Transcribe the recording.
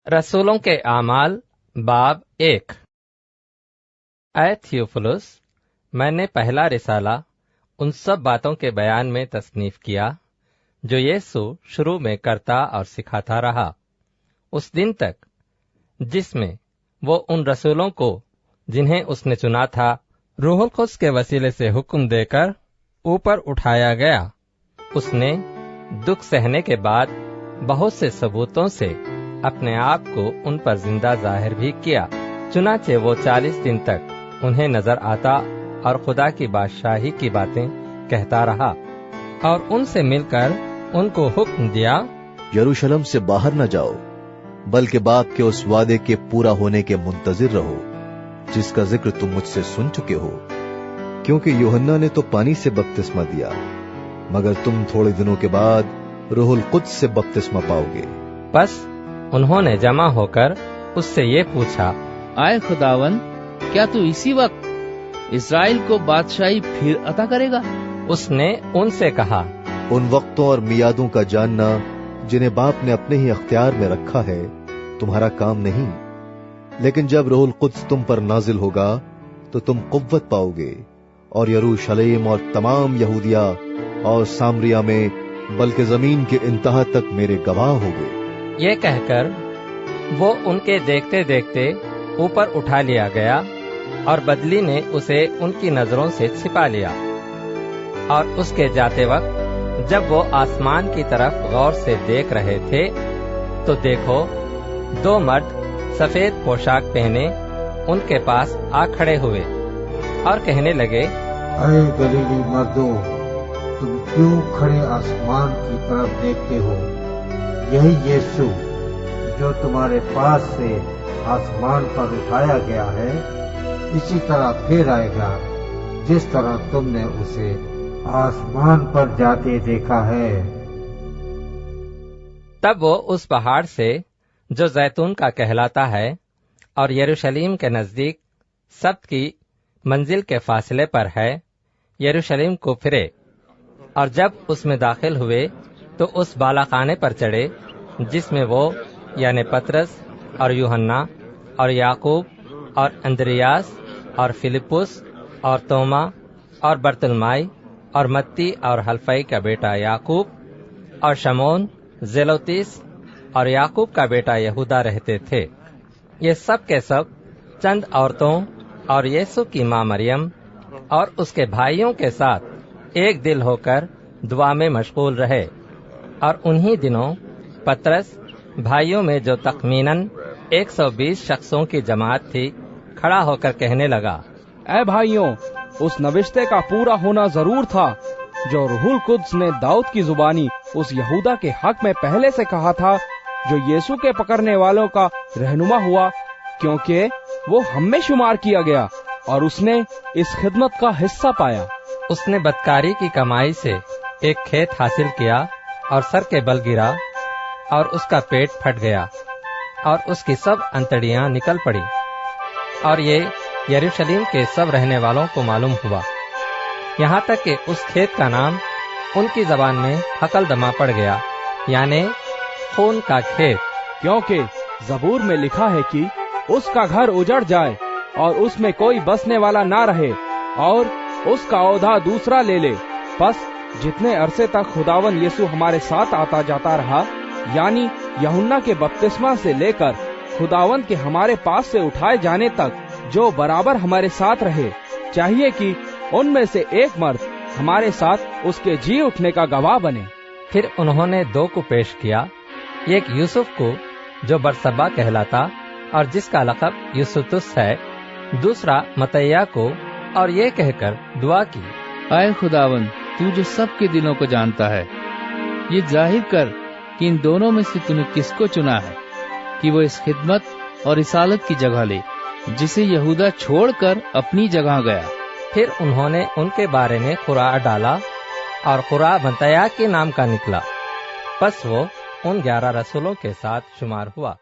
रसूलों के आमाल बाब 1। ऐ थियोफिलुस, मैंने पहला रिसाला उन सब बातों के बयान में तसनीफ किया जो यीशु शुरू में करता और सिखाता रहा, उस दिन तक जिसमें वो उन रसूलों को जिन्हें उसने चुना था रूहुल कुद्स के वसीले से हुक्म देकर ऊपर उठाया गया। उसने दुख सहने के बाद बहुत से सबूतों से अपने आप को उन पर जिंदा जाहिर भी किया। चुनाचे वो 40 दिन तक उन्हें नजर आता और खुदा की बादशाही की बातें कहता रहा और उनसे मिलकर उनको हुक्म दिया, यरूशलेम से बाहर न जाओ, बल्कि बाप के उस वादे के पूरा होने के मुंतजिर रहो जिसका जिक्र तुम मुझसे सुन चुके हो। क्योंकि यूहन्ना ने तो पानी से बपतिस्मा दिया, मगर तुम थोड़े दिनों के बाद रूहुल कुद्स से बपतिस्मा पाओगे। बस उन्होंने जमा होकर उससे ये पूछा, आए खुदावन, क्या तू इसी वक्त इस्राएल को बादशाही फिर अता करेगा? उसने उनसे कहा, उन वक्तों और मियादों का जानना जिन्हें बाप ने अपने ही अख्तियार में रखा है तुम्हारा काम नहीं, लेकिन जब रूहुल कुद्स तुम पर नाजिल होगा तो तुम कुव्वत पाओगे और यरूशलेम और तमाम यहूदिया और सामरिया में बल्कि जमीन के इंतहा तक मेरे गवाह होगे। ये कहकर वो उनके देखते देखते ऊपर उठा लिया गया और बदली ने उसे उनकी नजरों से छिपा लिया। और उसके जाते वक्त जब वो आसमान की तरफ गौर से देख रहे थे तो देखो, 2 मर्द सफेद पोशाक पहने उनके पास आ खड़े हुए और कहने लगे, अरे गलीली मर्दों, तुम क्यों खड़े आसमान की तरफ देखते हो? यही यीशु जो तुम्हारे पास से आसमान पर उठाया गया है, इसी तरह फिर आएगा जिस तरह तुमने उसे आसमान पर जाते देखा है। तब वो उस पहाड़ से जो जैतून का कहलाता है और यरूशलेम के नजदीक सब्त की मंजिल के फासले पर है, यरूशलेम को फिरे और जब उसमें दाखिल हुए तो उस बालाखाने पर चढ़े जिसमें वो यानी पतरस और यूहन्ना और याकूब और अंद्रियास और फिलिपुस और तोमा और बर्तलमाई और मत्ती और हल्फई का बेटा याकूब और शमौन जेलोतीस और याकूब का बेटा यहूदा रहते थे। ये सब के सब चंद औरतों और यीशु की मां मरियम और उसके भाइयों के साथ एक दिल होकर दुआ में मशगूल रहे। और उन्हीं दिनों पतरस भाइयों में जो तखमीनन 120 शख्सों की जमात थी खड़ा होकर कहने लगा, ऐ भाइयों, उस नविश्ते का पूरा होना जरूर था जो रूहुल कुद्स ने दाऊद की जुबानी उस यहूदा के हक में पहले से कहा था, जो यीशु के पकड़ने वालों का रहनुमा हुआ, क्योंकि वो हम में शुमार किया गया और उसने इस खिदमत का हिस्सा पाया। उसने बदकारी की कमाई से एक खेत हासिल किया और सर के बल गिरा और उसका पेट फट गया और उसकी सब अंतड़ियां निकल पड़ी। और ये यरूशलेम के सब रहने वालों को मालूम हुआ, यहाँ तक कि उस खेत का नाम उनकी जबान में हकलदमा पड़ गया, यानी खून का खेत। क्योंकि जबूर में लिखा है कि उसका घर उजड़ जाए और उसमें कोई बसने वाला ना रहे और उसका औधा दूसरा ले ले। बस जितने अरसे तक खुदावन यीशु हमारे साथ आता जाता रहा, यानी यूहन्ना के बपतिस्मा से लेकर खुदावन के हमारे पास से उठाए जाने तक, जो बराबर हमारे साथ रहे, चाहिए कि उनमें से एक मर्द हमारे साथ उसके जी उठने का गवाह बने। फिर उन्होंने 2 को पेश किया, एक यूसुफ को जो बरसब्बा कहलाता और जिसका लक़ब यूसुतुस है, दूसरा मतैया को, और ये कहकर दुआ की, आए खुदावन, तू जो सबके दिलों को जानता है, ये जाहिर कर कि इन दोनों में से तूने किसको चुना है कि वो इस खिदमत और रिसालत की जगह ले जिसे यहूदा छोड़कर अपनी जगह गया। फिर उन्होंने उनके बारे में कुरा डाला और कुरा मतैया के नाम का निकला। बस वो उन 11 रसूलों के साथ शुमार हुआ।